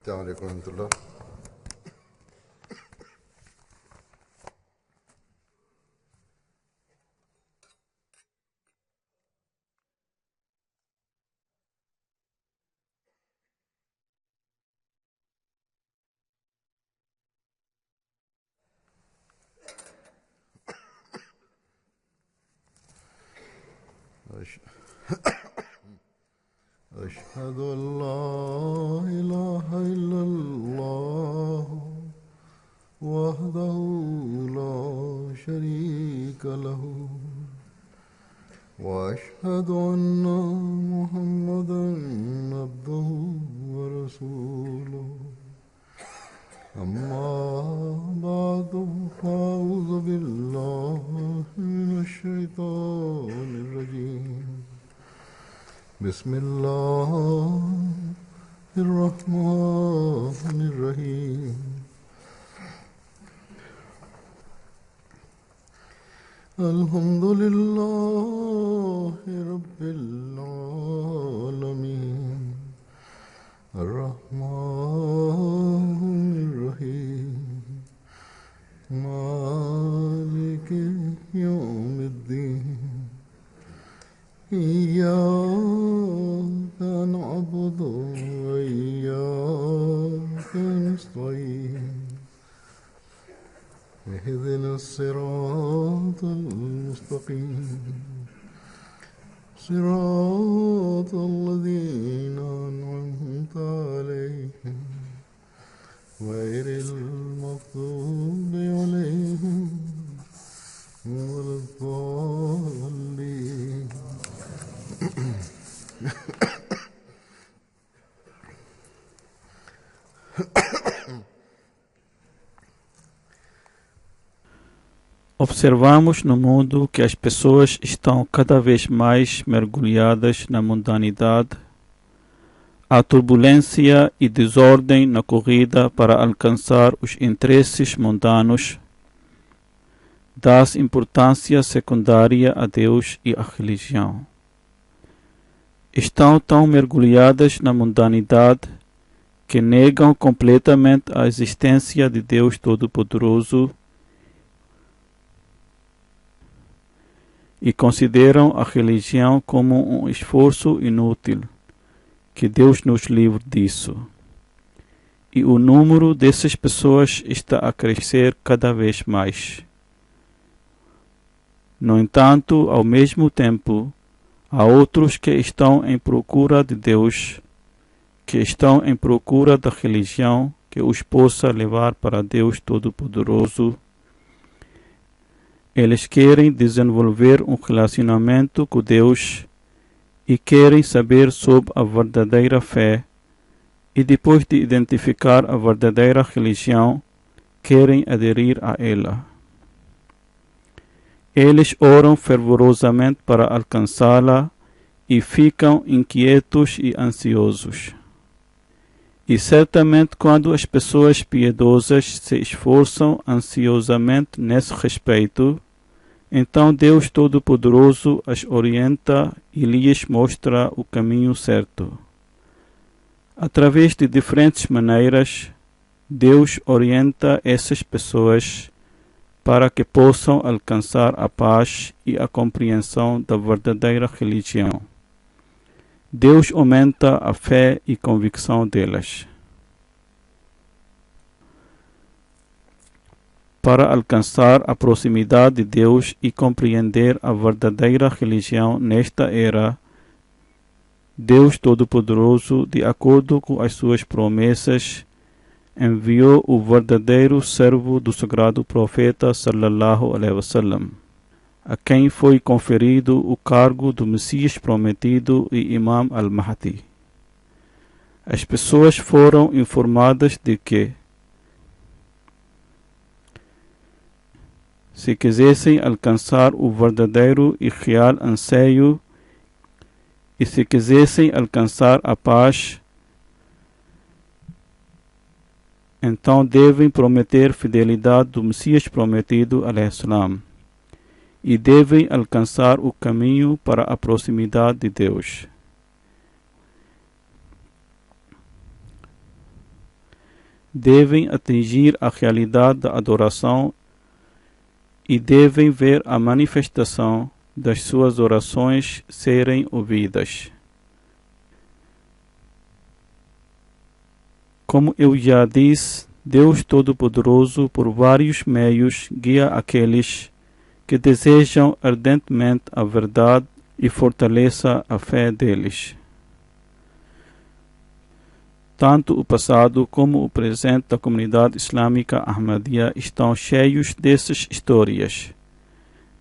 السلام عليكم ورحمة الله. أشهد أن لا إله إلا الله وحده لا شريك له وأشهد أن محمدا عبده ورسوله أما بعد فأعوذ بالله من الشيطان الرجيم بسم الله الرحمن الرحيم الحمد لله رب العالمين الرحمن الرحيم مالك يوم الدين إياك نعبد وإياك نستعين اهدنا الصراط المستقيم صراط الذين أنعمت عليهم غير المغضوب عليهم ولا الضالين. Observamos no mundo que as pessoas estão cada vez mais mergulhadas na mundanidade. Há turbulência e desordem na corrida para alcançar os interesses mundanos. Dá-se importância secundária a Deus e à religião. Estão tão mergulhadas na mundanidade que negam completamente a existência de Deus Todo-Poderoso e consideram a religião como um esforço inútil. Que Deus nos livre disso. E o número dessas pessoas está a crescer cada vez mais. No entanto, ao mesmo tempo, há outros que estão em procura de Deus, que estão em procura da religião que os possa levar para Deus Todo-Poderoso. Eles querem desenvolver um relacionamento com Deus e querem saber sobre a verdadeira fé, e depois de identificar a verdadeira religião, querem aderir a ela. Eles oram fervorosamente para alcançá-la e ficam inquietos e ansiosos. E certamente quando as pessoas piedosas se esforçam ansiosamente nesse respeito, então Deus Todo-Poderoso as orienta e lhes mostra o caminho certo. Através de diferentes maneiras, Deus orienta essas pessoas para que possam alcançar a paz e a compreensão da verdadeira religião. Deus aumenta a fé e convicção delas. Para alcançar a proximidade de Deus e compreender a verdadeira religião nesta era, Deus Todo-Poderoso, de acordo com as suas promessas, enviou o verdadeiro servo do sagrado profeta sallallahu alaihi wasallam, a quem foi conferido o cargo do Messias prometido e Imam al-Mahdi. As pessoas foram informadas de que, se quisessem alcançar o verdadeiro e real anseio e se quisessem alcançar a paz, então devem prometer fidelidade do Messias prometido, alaihissalam, e devem alcançar o caminho para a proximidade de Deus. devem atingir a realidade da adoração e devem ver a manifestação das suas orações serem ouvidas. Como eu já disse, Deus Todo-Poderoso, por vários meios, guia aqueles que desejam ardentemente a verdade e fortaleça a fé deles. Tanto o passado como o presente da comunidade islâmica Ahmadiyya estão cheios dessas histórias.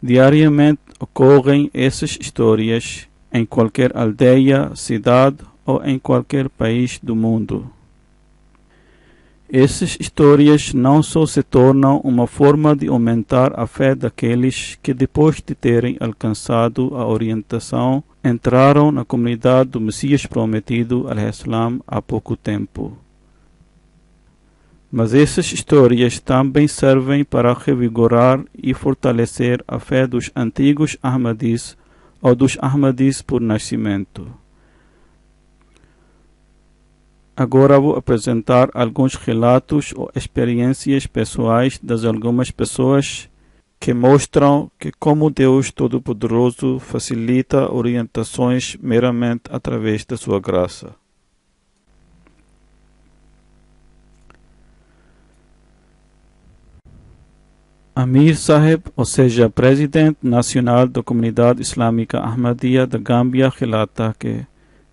Diariamente ocorrem essas histórias em qualquer aldeia, cidade ou em qualquer país do mundo. Essas histórias não só se tornam uma forma de aumentar a fé daqueles que, depois de terem alcançado a orientação, entraram na comunidade do Messias Prometido, al-Islam, há pouco tempo. Mas essas histórias também servem para revigorar e fortalecer a fé dos antigos Ahmadis ou dos Ahmadis por nascimento. Agora vou apresentar alguns relatos ou experiências pessoais das algumas pessoas que mostram que como Deus Todo-Poderoso facilita orientações meramente através da sua graça. Amir Sahib, ou seja, presidente nacional da comunidade islâmica Ahmadiyya da Gâmbia, relata que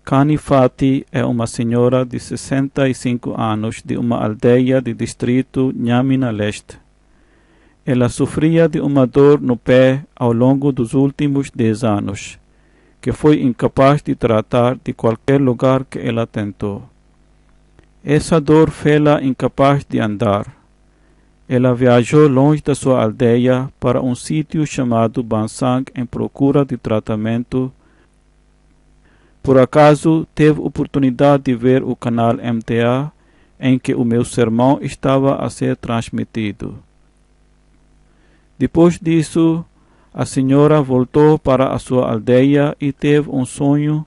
Kani Fati é uma senhora de 65 anos de uma aldeia do distrito Nyamina Leste. Ela sofria de uma dor no pé ao longo dos últimos 10 anos, que foi incapaz de tratar de qualquer lugar que ela tentou. Essa dor fê-la incapaz de andar. Ela viajou longe da sua aldeia para um sítio chamado Bansang em procura de tratamento. Por acaso, teve oportunidade de ver o canal MTA em que o meu sermão estava a ser transmitido. Depois disso, a senhora voltou para a sua aldeia e teve um sonho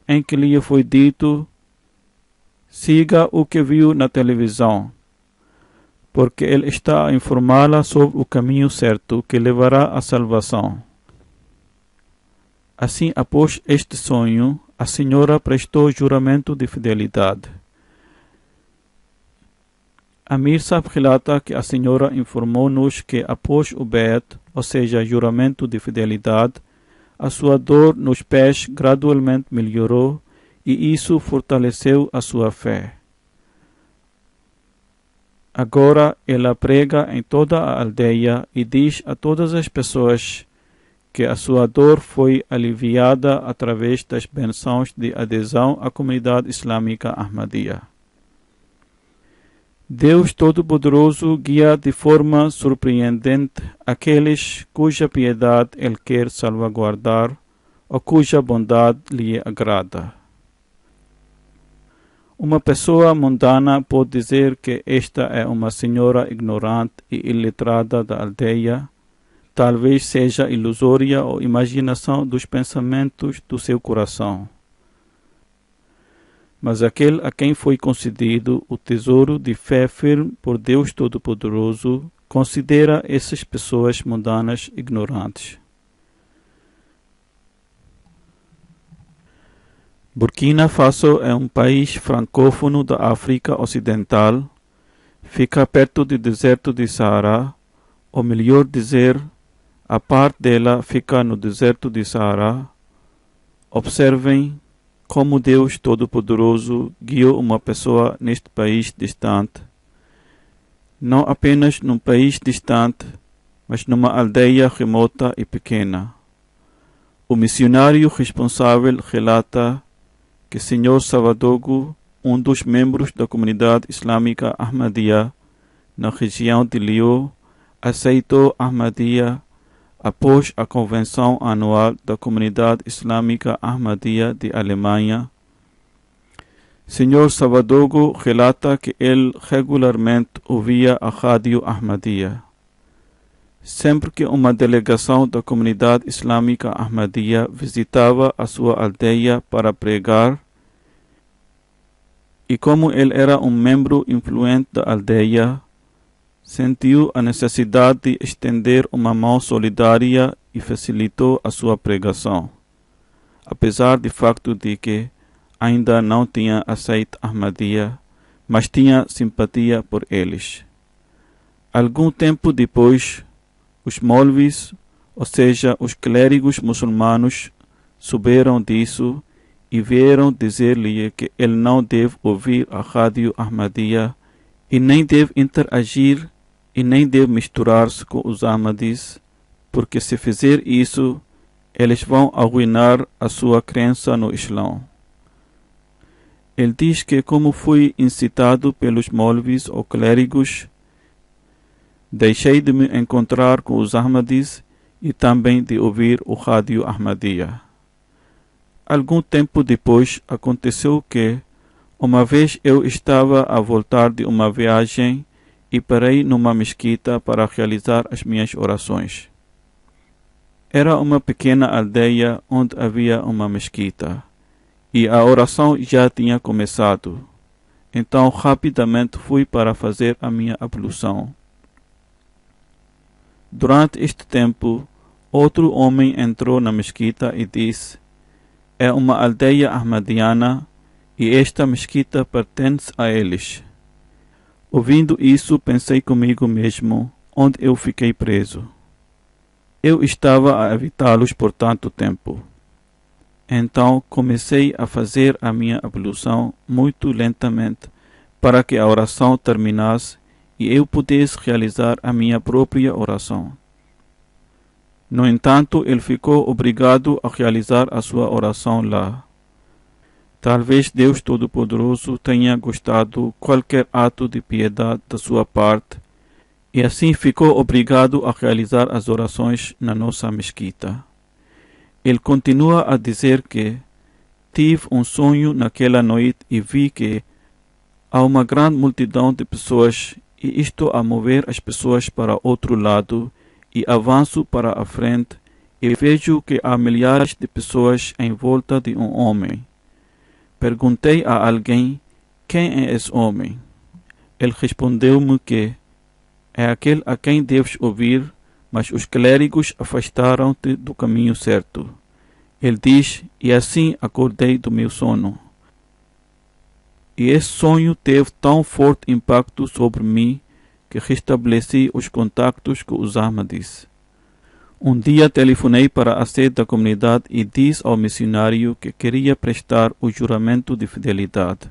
em que lhe foi dito: siga o que viu na televisão, porque ele está a informá-la sobre o caminho certo que levará à salvação. Assim, após este sonho, a senhora prestou juramento de fidelidade. Amir Sahib relata que a senhora informou-nos que após o Beit, ou seja, juramento de fidelidade, a sua dor nos pés gradualmente melhorou e isso fortaleceu a sua fé. Agora ela prega em toda a aldeia e diz a todas as pessoas que a sua dor foi aliviada através das bênçãos de adesão à comunidade islâmica Ahmadiyya. Deus Todo-Poderoso guia de forma surpreendente aqueles cuja piedade Ele quer salvaguardar ou cuja bondade lhe agrada. Uma pessoa mundana pode dizer que esta é uma senhora ignorante e iletrada da aldeia. Talvez seja ilusória ou imaginação dos pensamentos do seu coração. Mas aquele a quem foi concedido o tesouro de fé firme por Deus Todo-Poderoso considera essas pessoas mundanas ignorantes. Burkina Faso é um país francófono da África Ocidental. Fica perto do deserto de Saara, ou melhor dizer, a parte dela fica no deserto de Saara. Observem como Deus Todo-Poderoso guiou uma pessoa neste país distante. Não apenas num país distante, mas numa aldeia remota e pequena. O missionário responsável relata que Sr. Savadogo, um dos membros da comunidade islâmica Ahmadiyya na região de Liu, aceitou Ahmadiyya após a convenção anual da comunidade islâmica Ahmadiyya de Alemanha. Sr. Savadogo relata que ele regularmente ouvia a rádio Ahmadiyya. Sempre que uma delegação da comunidade islâmica Ahmadiyya visitava a sua aldeia para pregar, E como ele era um membro influente da aldeia, sentiu a necessidade de estender uma mão solidária e facilitou a sua pregação, apesar do facto de que ainda não tinha aceito Ahmadiyya, mas tinha simpatia por eles. Algum tempo depois, os Maulvis, ou seja, os clérigos muçulmanos, souberam disso e vieram dizer-lhe que ele não deve ouvir a rádio Ahmadiyya e nem deve interagir e nem deve misturar-se com os Ahmadis, porque se fizer isso, eles vão arruinar a sua crença no Islão. Ele diz que, como fui incitado pelos Maulvis ou clérigos, deixei de me encontrar com os Ahmadis e também de ouvir o rádio Ahmadiyya. Algum tempo depois, aconteceu que, uma vez eu estava a voltar de uma viagem e parei numa mesquita para realizar as minhas orações. Era uma pequena aldeia onde havia uma mesquita, e a oração já tinha começado. Então, rapidamente fui para fazer a minha ablução. Durante este tempo, outro homem entrou na mesquita e disse: é uma aldeia ahmadiana e esta mesquita pertence a eles. Ouvindo isso, pensei comigo mesmo, onde eu fiquei preso. Eu estava a evitá-los por tanto tempo. Então comecei a fazer a minha ablução muito lentamente, para que a oração terminasse e eu pudesse realizar a minha própria oração. No entanto, ele ficou obrigado a realizar a sua oração lá. Talvez Deus Todo-Poderoso tenha gostado qualquer ato de piedade da sua parte, e assim ficou obrigado a realizar as orações na nossa mesquita. Ele continua a dizer que tive um sonho naquela noite e vi que há uma grande multidão de pessoas e estou a mover as pessoas para outro lado e avanço para a frente e vejo que há milhares de pessoas em volta de um homem. Perguntei a alguém: quem é esse homem? Ele respondeu-me que é aquele a quem deves ouvir, mas os clérigos afastaram-te do caminho certo. Ele diz: e assim acordei do meu sono. E esse sonho teve tão forte impacto sobre mim que restabeleci os contactos com os Ahmadis. Um dia telefonei para a sede da comunidade e disse ao missionário que queria prestar o juramento de fidelidade.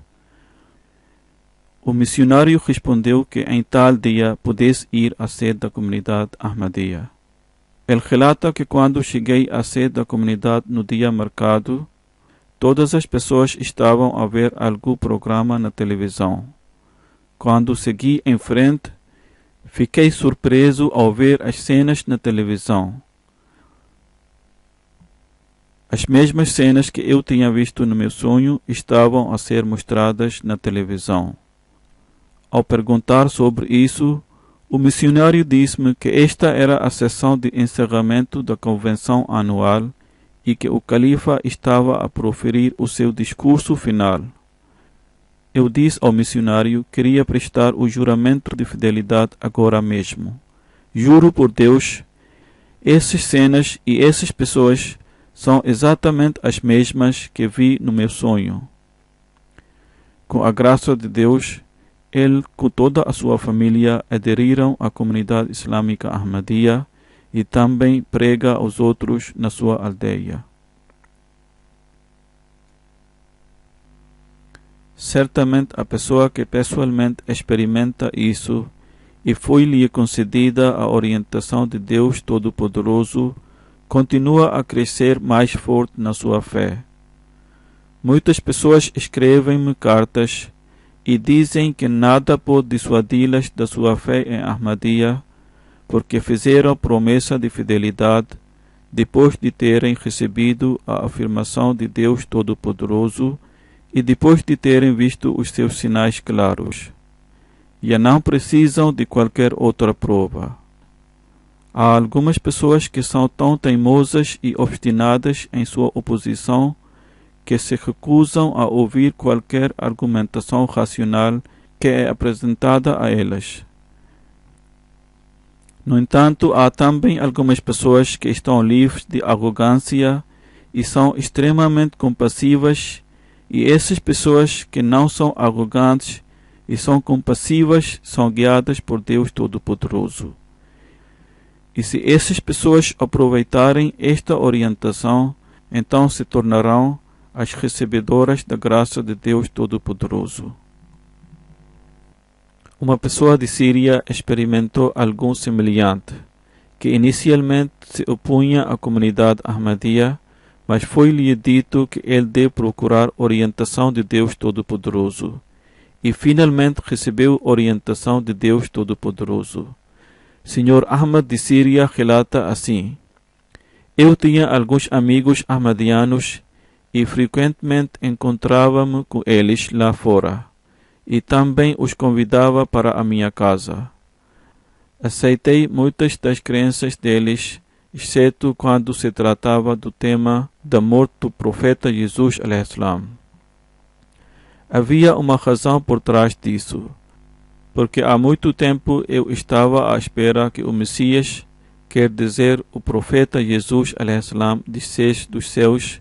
O missionário respondeu que em tal dia pudesse ir à sede da comunidade Ahmadiyya. Ele relata que quando cheguei à sede da comunidade no dia marcado, todas as pessoas estavam a ver algum programa na televisão. Quando segui em frente, fiquei surpreso ao ver as cenas na televisão. As mesmas cenas que eu tinha visto no meu sonho estavam a ser mostradas na televisão. Ao perguntar sobre isso, o missionário disse-me que esta era a sessão de encerramento da convenção anual e que o califa estava a proferir o seu discurso final. Eu disse ao missionário que queria prestar o juramento de fidelidade agora mesmo. Juro por Deus, essas cenas e essas pessoas são exatamente as mesmas que vi no meu sonho. Com a graça de Deus, ele com toda a sua família aderiram à comunidade islâmica Ahmadiyya e também prega aos outros na sua aldeia. Certamente a pessoa que pessoalmente experimenta isso e foi-lhe concedida a orientação de Deus Todo-Poderoso continua a crescer mais forte na sua fé. Muitas pessoas escrevem-me cartas e dizem que nada pode dissuadi-las da sua fé em Ahmadiyya porque fizeram promessa de fidelidade depois de terem recebido a afirmação de Deus Todo-Poderoso e depois de terem visto os seus sinais claros. Já não precisam de qualquer outra prova. Há algumas pessoas que são tão teimosas e obstinadas em sua oposição que se recusam a ouvir qualquer argumentação racional que é apresentada a elas. No entanto, há também algumas pessoas que estão livres de arrogância e são extremamente compassivas, e essas pessoas que não são arrogantes e são compassivas são guiadas por Deus Todo-Poderoso. E se essas pessoas aproveitarem esta orientação, então se tornarão as recebedoras da graça de Deus Todo-Poderoso. Uma pessoa de Síria experimentou algo semelhante, que inicialmente se opunha à comunidade Ahmadiyya, mas foi-lhe dito que ele deve procurar orientação de Deus Todo-Poderoso, e finalmente recebeu orientação de Deus Todo-Poderoso. Sr. Ahmad de Síria relata assim: eu tinha alguns amigos ahmadianos e frequentemente encontrava-me com eles lá fora, e também os convidava para a minha casa. Aceitei muitas das crenças deles, exceto quando se tratava do tema da morte do profeta Jesus a.s. Havia uma razão por trás disso, porque há muito tempo eu estava à espera que o Messias, quer dizer o profeta Jesus a.s., descesse dos céus,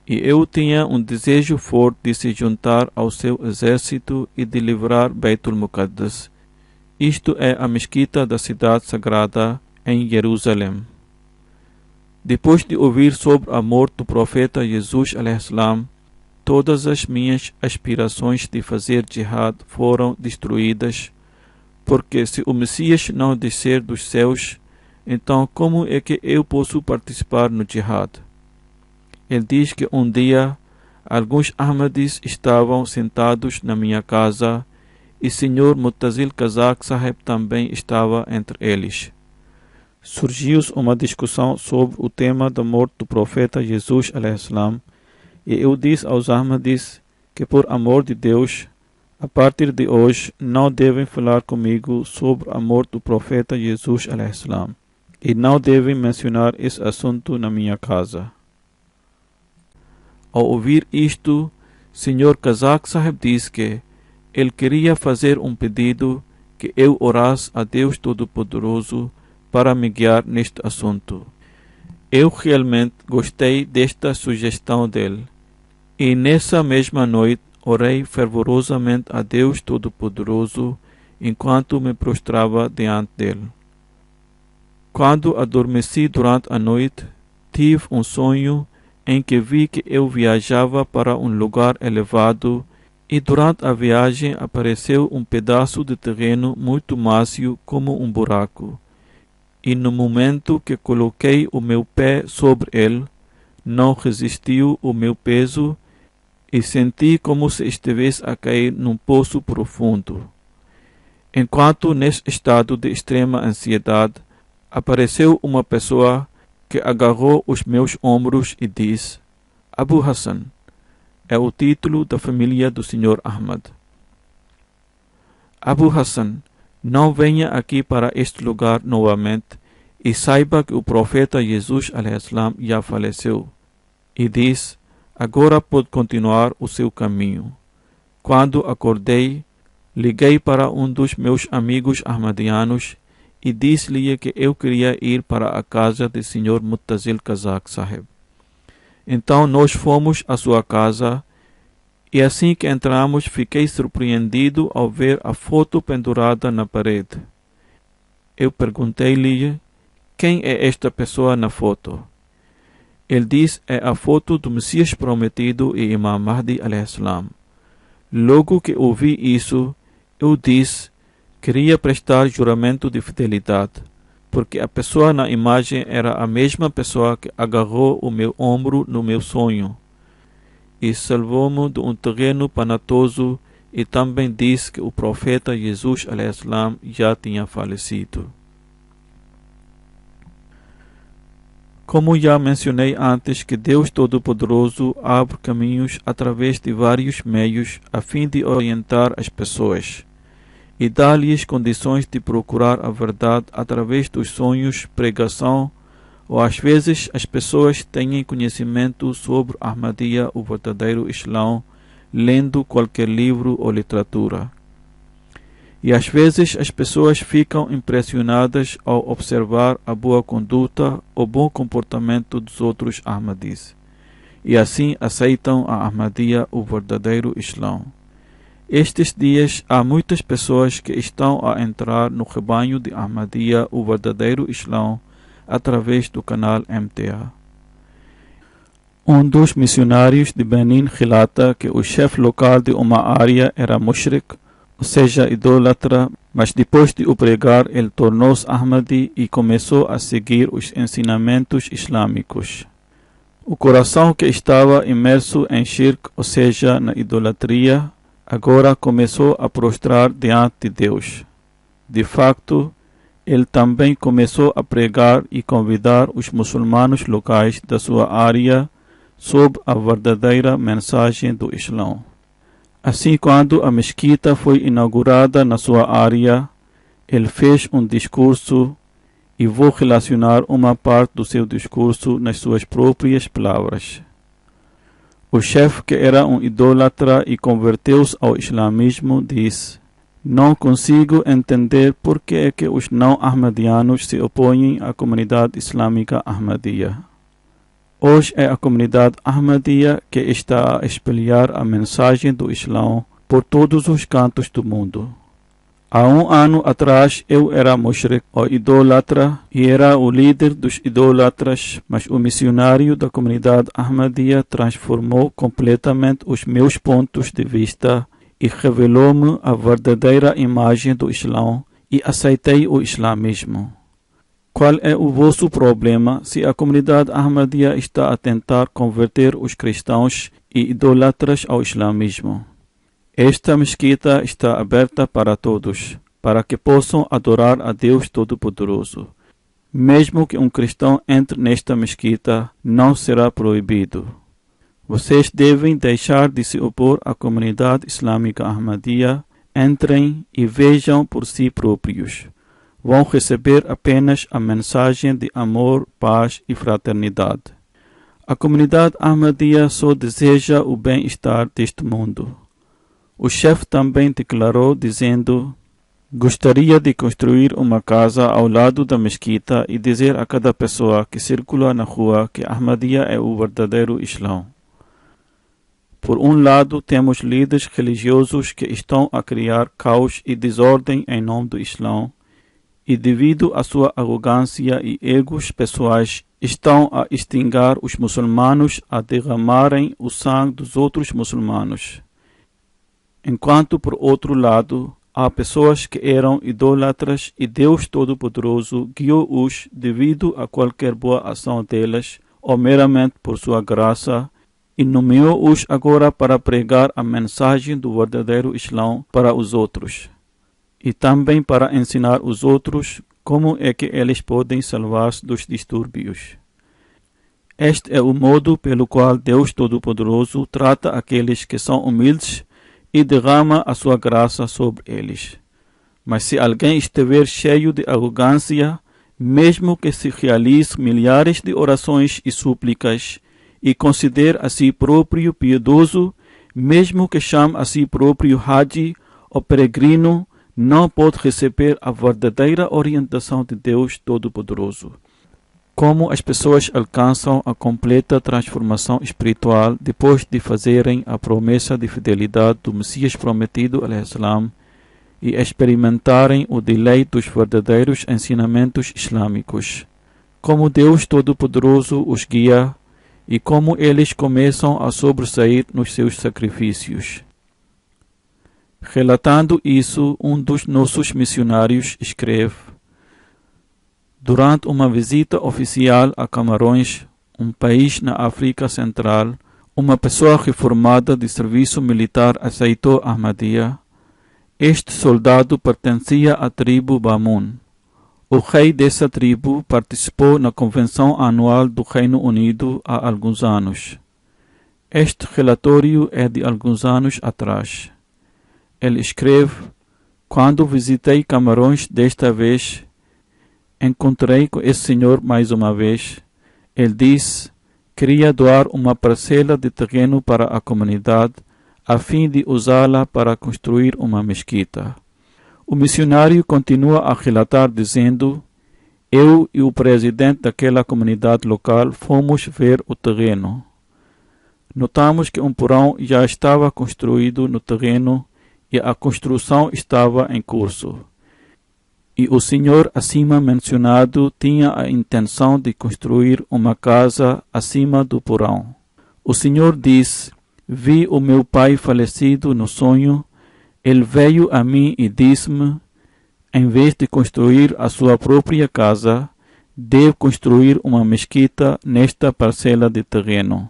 e eu tinha um desejo forte de se juntar ao seu exército e de livrar Beitul Muqaddas, isto é a mesquita da cidade sagrada em Jerusalém. Depois de ouvir sobre a morte do profeta Jesus a.s., todas as minhas aspirações de fazer jihad foram destruídas, porque se o Messias não descer dos céus, então como é que eu posso participar no jihad? Ele diz que um dia alguns Ahmadis estavam sentados na minha casa e Sr. Muttazil Kazak Sahib também estava entre eles. Surgiu uma discussão sobre o tema da morte do profeta Jesus a.s., e eu disse aos Ahmadis que, por amor de Deus, a partir de hoje não devem falar comigo sobre a morte do profeta Jesus a.s., e não devem mencionar esse assunto na minha casa. Ao ouvir isto, Sr. Kazak Sahib disse que ele queria fazer um pedido, que eu orasse a Deus Todo-Poderoso para me guiar neste assunto. Eu realmente gostei desta sugestão dele, e nessa mesma noite orei fervorosamente a Deus Todo-Poderoso enquanto me prostrava diante dele. Quando adormeci durante a noite, tive um sonho em que vi que eu viajava para um lugar elevado e durante a viagem apareceu um pedaço de terreno muito macio como um buraco. E no momento que coloquei o meu pé sobre ele, não resistiu o meu peso e senti como se estivesse a cair num poço profundo. Enquanto nesse estado de extrema ansiedade, apareceu uma pessoa que agarrou os meus ombros e disse: Abu Hassan, é o título da família do Sr. Ahmad. Abu Hassan, não venha aqui para este lugar novamente e saiba que o profeta Jesus a.s. já faleceu. E disse: agora pode continuar o seu caminho. Quando acordei, liguei para um dos meus amigos ahmadianos e disse-lhe que eu queria ir para a casa do Sr. Muttazil Kazak Sahib. Então nós fomos à sua casa e assim que entramos fiquei surpreendido ao ver a foto pendurada na parede. Eu perguntei-lhe: quem é esta pessoa na foto? Ele disse: é a foto do Messias prometido e Imam Mahdi a.s. Logo que ouvi isso, eu disse: queria prestar juramento de fidelidade, porque a pessoa na imagem era a mesma pessoa que agarrou o meu ombro no meu sonho e salvou-me de um terreno panatoso, e também disse que o profeta Jesus a.s. já tinha falecido. Como já mencionei antes, que Deus Todo-Poderoso abre caminhos através de vários meios a fim de orientar as pessoas e dá-lhes condições de procurar a verdade através dos sonhos, pregação ou às vezes as pessoas têm conhecimento sobre Ahmadiyya, o verdadeiro Islão, lendo qualquer livro ou literatura. E às vezes as pessoas ficam impressionadas ao observar a boa conduta ou bom comportamento dos outros Ahmadis, e assim aceitam a Ahmadiyya, o verdadeiro Islão. Estes dias há muitas pessoas que estão a entrar no rebanho de Ahmadiyya, o verdadeiro Islão, através do canal MTA. Um dos missionários de Benin relata que o chefe local de uma área era mushrik, ou seja, idólatra, mas depois de o pregar, ele tornou-se Ahmadi e começou a seguir os ensinamentos islâmicos. O coração que estava imerso em shirk, ou seja, na idolatria, agora começou a prostrar diante de Deus. De facto, ele também começou a pregar e convidar os muçulmanos locais da sua área sob a verdadeira mensagem do Islão. Assim, quando a mesquita foi inaugurada na sua área, ele fez um discurso e vou relacionar uma parte do seu discurso nas suas próprias palavras. O chefe, que era um idólatra e converteu-se ao islamismo, disse: "Não consigo entender por que é que os não-ahmadianos se opõem à comunidade islâmica Ahmadiyya. Hoje é a comunidade Ahmadiyya que está a espalhar a mensagem do Islão por todos os cantos do mundo. Há um ano atrás eu era mushrik, ou idólatra, e era o líder dos idólatras, mas o missionário da comunidade Ahmadiyya transformou completamente os meus pontos de vista e revelou-me a verdadeira imagem do Islão e aceitei o islamismo. Qual é o vosso problema se a comunidade Ahmadiyya está a tentar converter os cristãos e idólatras ao islamismo? Esta mesquita está aberta para todos, para que possam adorar a Deus Todo-Poderoso. Mesmo que um cristão entre nesta mesquita, não será proibido. Vocês devem deixar de se opor à comunidade islâmica Ahmadiyya, entrem e vejam por si próprios. Vão receber apenas a mensagem de amor, paz e fraternidade. A comunidade Ahmadiyya só deseja o bem-estar deste mundo." O chefe também declarou, dizendo: "Gostaria de construir uma casa ao lado da mesquita e dizer a cada pessoa que circula na rua que Ahmadiyya é o verdadeiro Islão." Por um lado, temos líderes religiosos que estão a criar caos e desordem em nome do Islão, e devido à sua arrogância e egos pessoais, estão a instigar os muçulmanos a derramarem o sangue dos outros muçulmanos. Enquanto, por outro lado, há pessoas que eram idólatras e Deus Todo-Poderoso guiou-os devido a qualquer boa ação delas, ou meramente por sua graça, e nomeou-os agora para pregar a mensagem do verdadeiro Islão para os outros, e também para ensinar os outros como é que eles podem salvar-se dos distúrbios. Este é o modo pelo qual Deus Todo-Poderoso trata aqueles que são humildes e derrama a sua graça sobre eles. Mas se alguém estiver cheio de arrogância, mesmo que se realize milhares de orações e súplicas, e considere a si próprio piedoso, mesmo que chame a si próprio Haji ou peregrino, não pode receber a verdadeira orientação de Deus Todo-Poderoso. Como as pessoas alcançam a completa transformação espiritual depois de fazerem a promessa de fidelidade do Messias prometido, al-Islam, e experimentarem o deleite dos verdadeiros ensinamentos islâmicos. Como Deus Todo-Poderoso os guia e como eles começam a sobressair nos seus sacrifícios. Relatando isso, um dos nossos missionários escreve: "Durante uma visita oficial a Camarões, um país na África Central, uma pessoa reformada de serviço militar aceitou Ahmadiyya. Este soldado pertencia à tribo Bamun. O rei dessa tribo participou na convenção anual do Reino Unido há alguns anos. Este relatório é de alguns anos atrás. Ele escreve: quando visitei Camarões desta vez, encontrei com esse senhor mais uma vez. Ele disse: queria doar uma parcela de terreno para a comunidade, a fim de usá-la para construir uma mesquita. O missionário continua a relatar dizendo: eu e o presidente daquela comunidade local fomos ver o terreno. Notamos que um porão já estava construído no terreno e a construção estava em curso. E o senhor acima mencionado tinha a intenção de construir uma casa acima do porão. O senhor disse: vi o meu pai falecido no sonho. Ele veio a mim e disse-me: em vez de construir a sua própria casa, deve construir uma mesquita nesta parcela de terreno.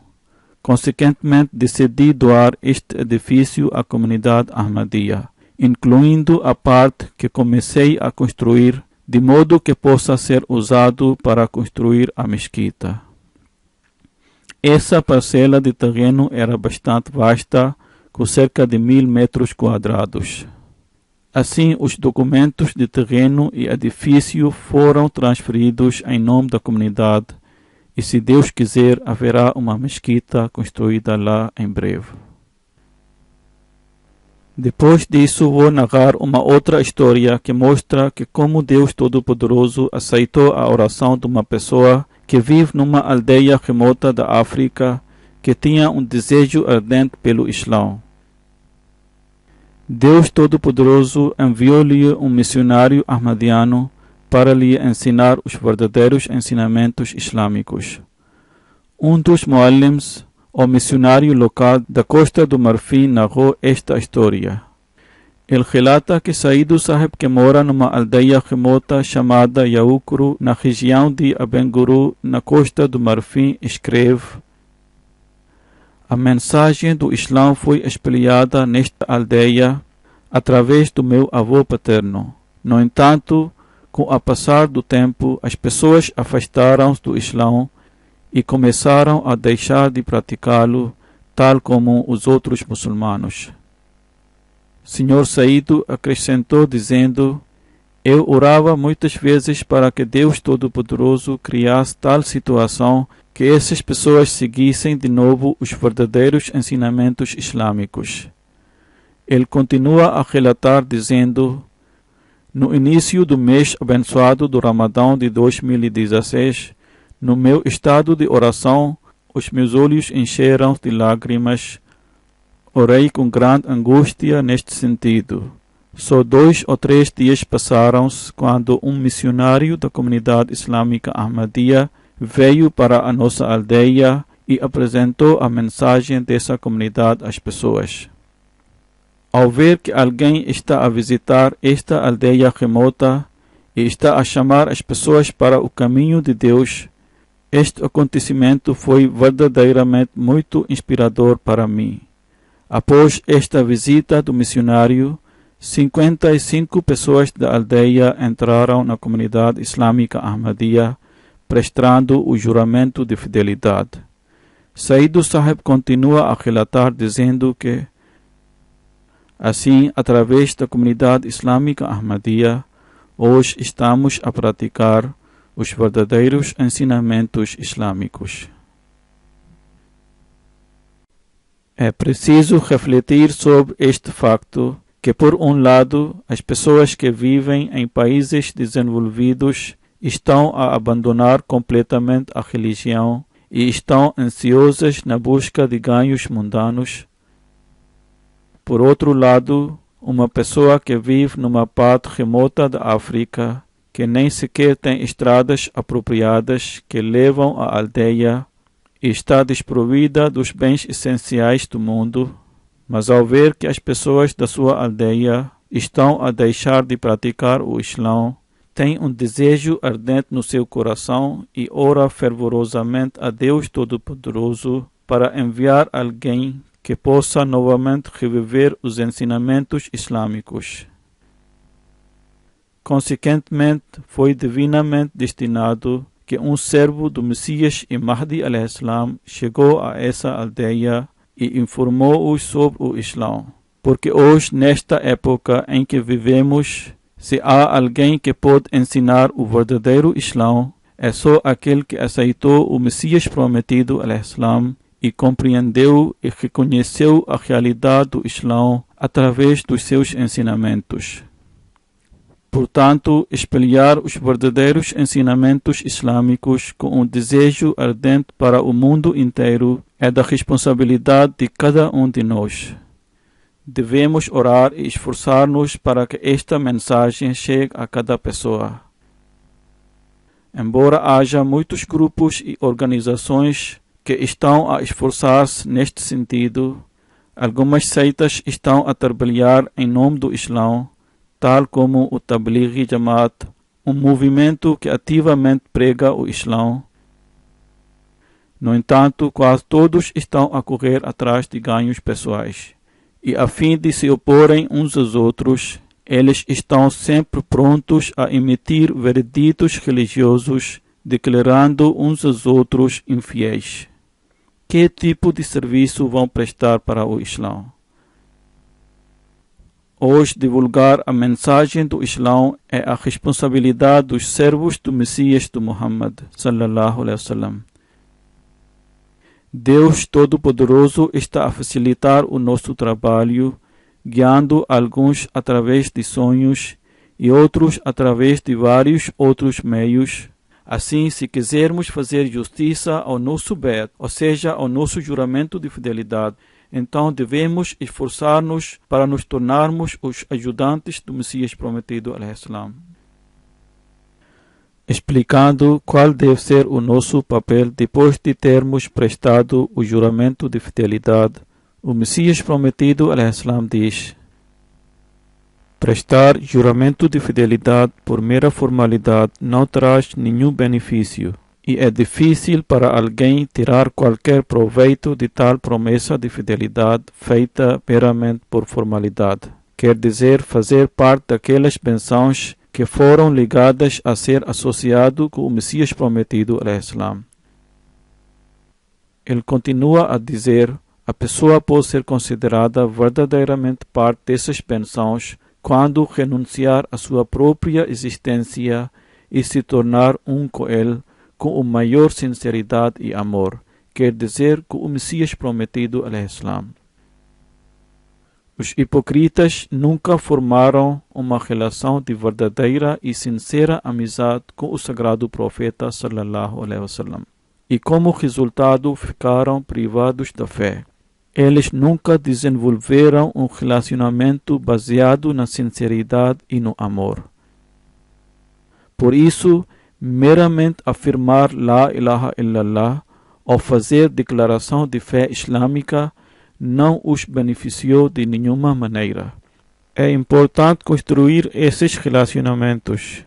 Consequentemente, decidi doar este edifício à comunidade Ahmadiyya, incluindo a parte que comecei a construir, de modo que possa ser usado para construir a mesquita. Essa parcela de terreno era bastante vasta, com cerca de 1000 metros quadrados. Assim, os documentos de terreno e edifício foram transferidos em nome da comunidade, e se Deus quiser, haverá uma mesquita construída lá em breve. Depois disso, vou narrar uma outra história que mostra que como Deus Todo-Poderoso aceitou a oração de uma pessoa que vive numa aldeia remota da África que tinha um desejo ardente pelo Islã. Deus Todo-Poderoso enviou-lhe um missionário ahmadiano para lhe ensinar os verdadeiros ensinamentos islâmicos. Um dos muallims, o missionário local da Costa do Marfim, narrou esta história. Ele relata que Saído Sahib, que mora numa aldeia remota chamada Yaukuru, na região de Abenguru, na Costa do Marfim, escreve: a mensagem do Islã foi espalhada nesta aldeia através do meu avô paterno. No entanto, com o passar do tempo, as pessoas afastaram-se do Islã e começaram a deixar de praticá-lo, tal como os outros muçulmanos. Senhor Saído acrescentou dizendo: eu orava muitas vezes para que Deus Todo-Poderoso criasse tal situação que essas pessoas seguissem de novo os verdadeiros ensinamentos islâmicos. Ele continua a relatar dizendo: no início do mês abençoado do Ramadão de 2016, no meu estado de oração, os meus olhos encheram de lágrimas. Orei com grande angústia neste sentido. Só 2 ou 3 dias passaram-se quando um missionário da comunidade islâmica Ahmadiyya veio para a nossa aldeia e apresentou a mensagem dessa comunidade às pessoas. Ao ver que alguém está a visitar esta aldeia remota e está a chamar as pessoas para o caminho de Deus, este acontecimento foi verdadeiramente muito inspirador para mim. Após esta visita do missionário, 55 pessoas da aldeia entraram na comunidade islâmica Ahmadiyya, prestando o juramento de fidelidade. Saído Sahib continua a relatar dizendo que, assim, através da comunidade islâmica Ahmadiyya, hoje estamos a praticar os verdadeiros ensinamentos islâmicos. É preciso refletir sobre este facto que, por um lado, as pessoas que vivem em países desenvolvidos estão a abandonar completamente a religião e estão ansiosas na busca de ganhos mundanos. Por outro lado, uma pessoa que vive numa parte remota da África, que nem sequer tem estradas apropriadas que levam à aldeia, e está desprovida dos bens essenciais do mundo, mas ao ver que as pessoas da sua aldeia estão a deixar de praticar o Islã, tem um desejo ardente no seu coração e ora fervorosamente a Deus Todo-Poderoso para enviar alguém que possa novamente reviver os ensinamentos islâmicos. Consequentemente, foi divinamente destinado que um servo do Messias e Mahdi a.s. chegou a essa aldeia e informou-os sobre o Islã. Porque hoje, nesta época em que vivemos, Se há alguém que pode ensinar o verdadeiro Islão, é só aquele que aceitou o Messias prometido, al-Islam, e compreendeu e reconheceu a realidade do Islão através dos seus ensinamentos. Portanto, espelhar os verdadeiros ensinamentos islâmicos com um desejo ardente para o mundo inteiro é da responsabilidade de cada um de nós. Devemos orar e esforçar-nos para que esta mensagem chegue a cada pessoa. Embora haja muitos grupos e organizações que estão a esforçar-se neste sentido, algumas seitas estão a trabalhar em nome do Islão, tal como o Tablighi Jamaat, um movimento que ativamente prega o Islão. No entanto, quase todos estão a correr atrás de ganhos pessoais, e a fim de se oporem uns aos outros, eles estão sempre prontos a emitir vereditos religiosos, declarando uns aos outros infiéis. Que tipo de serviço vão prestar para o Islão? Hoje, divulgar a mensagem do Islão é a responsabilidade dos servos do Messias do Muhammad, sallallahu alaihi wasallam. Deus Todo-Poderoso está a facilitar o nosso trabalho, guiando alguns através de sonhos e outros através de vários outros meios. Assim, se quisermos fazer justiça ao nosso bet, ou seja, ao nosso juramento de fidelidade, então devemos esforçar-nos para nos tornarmos os ajudantes do Messias prometido, al-Islam. Explicando qual deve ser o nosso papel depois de termos prestado o juramento de fidelidade, o Messias prometido, al-Islam, diz: prestar juramento de fidelidade por mera formalidade não traz nenhum benefício, e é difícil para alguém tirar qualquer proveito de tal promessa de fidelidade feita meramente por formalidade. Quer dizer, fazer parte daquelas bênçãos que foram ligadas a ser associado com o Messias prometido, al-Islam. Ele continua a dizer: a pessoa pode ser considerada verdadeiramente parte dessas bênçãos quando renunciar à sua própria existência e se tornar um com ele, com a maior sinceridade e amor, quer dizer, com o Messias prometido, al-Islam. Os hipocritas nunca formaram uma relação de verdadeira e sincera amizade com o sagrado profeta, sallallahu alaihi wasallam, e como resultado ficaram privados da fé. Eles nunca desenvolveram um relacionamento baseado na sinceridade e no amor. Por isso, meramente afirmar La ilaha illallah ou fazer declaração de fé islâmica não os beneficiou de nenhuma maneira. É importante construir esses relacionamentos.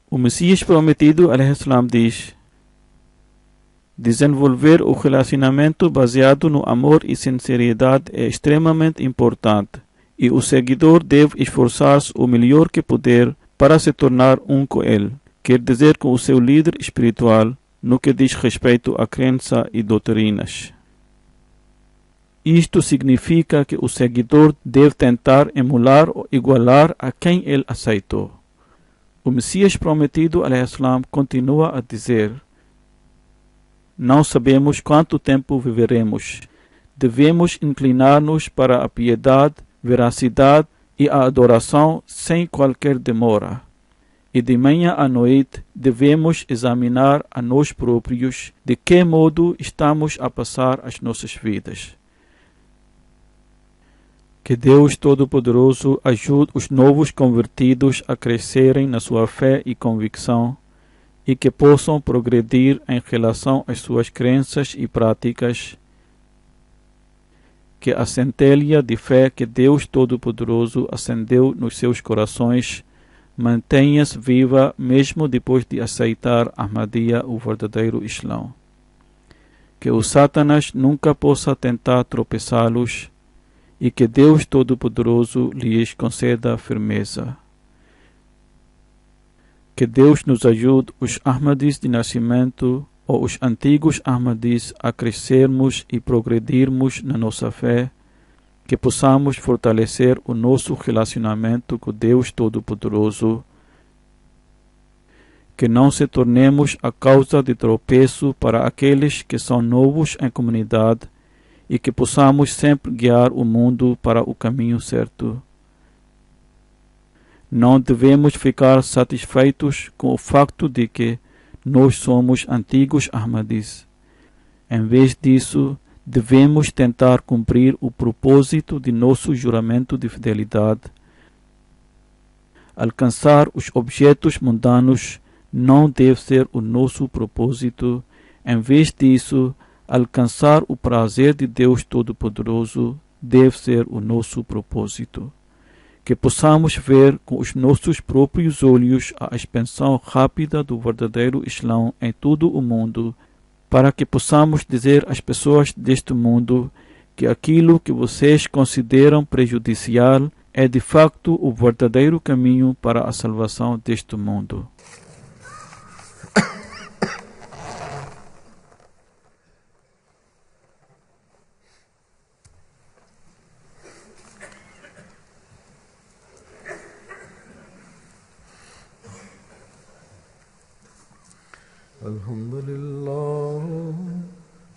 O Messias prometido, al-Islam, diz: desenvolver o relacionamento baseado no amor e sinceridade é extremamente importante, e o seguidor deve esforçar-se o melhor que puder para se tornar um com ele, quer dizer, com o seu líder espiritual, no que diz respeito à crença e doutrinas. Isto significa que o seguidor deve tentar emular ou igualar a quem ele aceitou. O Messias prometido, al-Islam, continua a dizer: não sabemos quanto tempo viveremos. Devemos inclinar-nos para a piedade, veracidade e a adoração sem qualquer demora. E de manhã à noite devemos examinar a nós próprios de que modo estamos a passar as nossas vidas. Que Deus Todo-Poderoso ajude os novos convertidos a crescerem na sua fé e convicção e que possam progredir em relação às suas crenças e práticas. Que a centelha de fé que Deus Todo-Poderoso acendeu nos seus corações mantenha-se viva mesmo depois de aceitar Ahmadiyya, o verdadeiro Islão. Que o Satanás nunca possa tentar tropeçá-los e que Deus Todo-Poderoso lhes conceda firmeza. Que Deus nos ajude, os Ahmadis de nascimento ou os antigos Ahmadis, a crescermos e progredirmos na nossa fé que possamos fortalecer o nosso relacionamento com Deus Todo-Poderoso, que não se tornemos a causa de tropeço para aqueles que são novos em comunidade e que possamos sempre guiar o mundo para o caminho certo. Não devemos ficar satisfeitos com o facto de que nós somos antigos Ahmadis. Em vez disso, devemos tentar cumprir o propósito de nosso juramento de fidelidade. Alcançar os objetos mundanos não deve ser o nosso propósito. Em vez disso, alcançar o prazer de Deus Todo-Poderoso deve ser o nosso propósito. Que possamos ver com os nossos próprios olhos a expansão rápida do verdadeiro Islão em todo o mundo, para que possamos dizer às pessoas deste mundo que aquilo que vocês consideram prejudicial é de facto o verdadeiro caminho para a salvação deste mundo.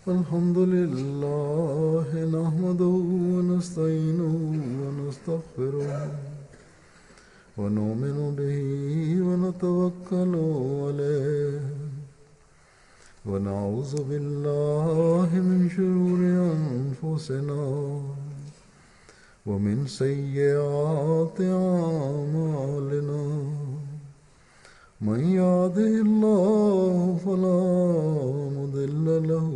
الحمد لله نحمده ونستعينه ونستغفره ونؤمن به ونتوكل عليه ونعوذ بالله من شرور أنفسنا ومن سيئات أعمالنا من يهده الله فلا مضل له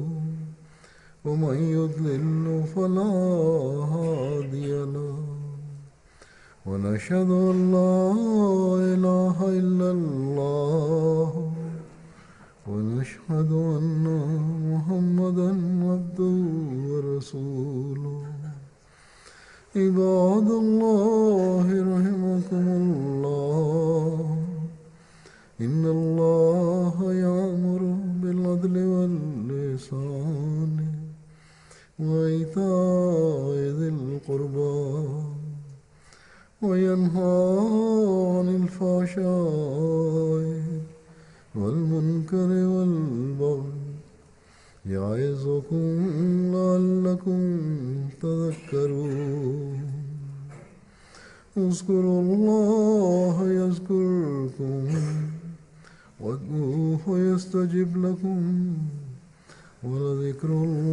ومن يضلل فلا هادي له ونشهد أن لا إله إلا الله ونشهد أن محمدا عبده ورسوله عباد الله رحمكم الله إن الله يأمر بالعدل والإحسان وإيتاء ذي القربى وينهى عن الفحشاء والمنكر والبغي يعظكم لعلكم تذكرون اذكروا الله يذكركم وادعوه يستجب لكم ولذكر الله